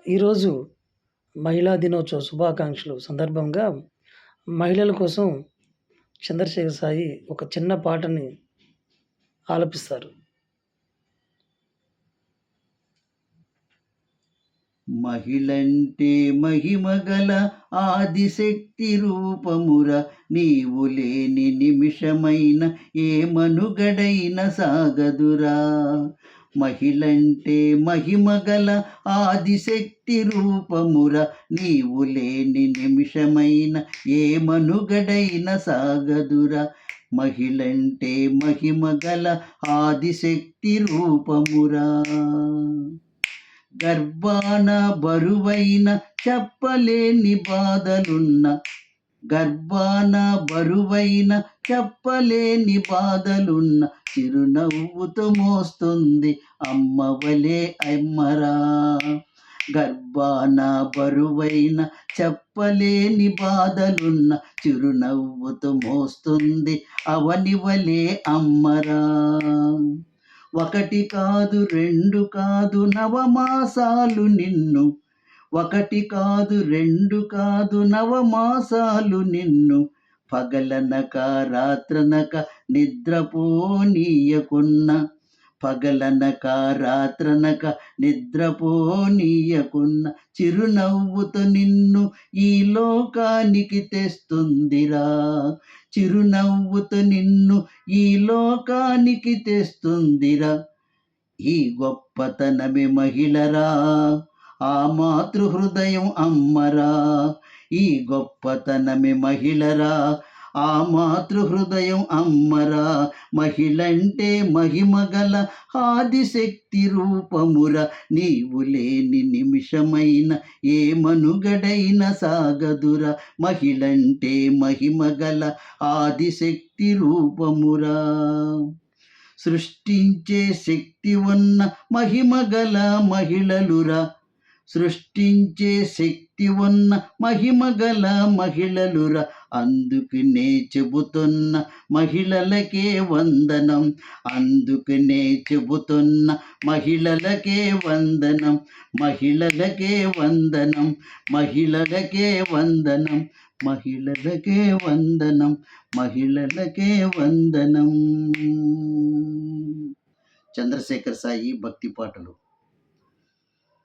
ఈరోజు మహిళా దినోత్సవ శుభాకాంక్షలు సందర్భంగా మహిళల కోసం చంద్రశేఖర్ సాయి ఒక చిన్న పాటని ఆలపిస్తారు. మహిళంటే మహిమగల ఆదిశక్తి రూపముర, నీవు లేని నిమిషమైన ఏ మనుగడైన సాగదురా. మహిళంటే మహిమగల ఆదిశక్తి రూపముర, నీవు లేని నిమిషమైన ఏ మనుగడైన సాగదురా. మహిళంటే మహిమగల ఆదిశక్తి రూపమురా. గర్భాన బరువైన చెప్పలేని బాధలున్న, గర్భాన బరువైన చెప్పలేని బాధలున్న, చిరునవ్వుతో మోస్తుంది అమ్మవలే అమ్మరా. గర్భాన బరువైన చెప్పలేని బాధలున్న, చిరునవ్వుతో మోస్తుంది అవనివలే అమ్మరా. ఒకటి కాదు రెండు కాదు నవమాసాలు నిన్ను, ఒకటి కాదు రెండు కాదు నవమాసాలు నిన్ను, పగలనక రాత్రనక నిద్రపోనీయకున్న, పగలనక రాత్రనక నిద్రపోనీయకున్న, చిరునవ్వుతో నిన్ను ఈ లోకానికి తెస్తుందిరా. చిరునవ్వుతో నిన్ను ఈ లోకానికి తెస్తుందిరా. ఈ గొప్పతనమే మహిళరా, ఆ మాతృహృదయం అమ్మరా. ఈ గొప్పతనమే మహిళరా, ఆ మాతృహృదయం అమ్మరా. మహిళంటే మహిమగల ఆదిశక్తి రూపముర, నీవు లేని నిమిషమైన ఏ మనుగడైన సాగదురా. మహిళంటే మహిమగల ఆదిశక్తి రూపమురా. సృష్టించే శక్తి ఉన్న మహిమగల మహిళలురా, సృష్టించే శక్తి ఉన్న మహిమగల మహిళలురా. అందుకనే చెబుతున్న మహిళలకే వందనం, అందుకనే చెబుతున్న మహిళలకే వందనం, మహిళలకే వందనం, మహిళలకే వందనం, మహిళలకే వందనం, మహిళలకే వందనం. చంద్రశేఖర్ సాయి భక్తి పాటలు.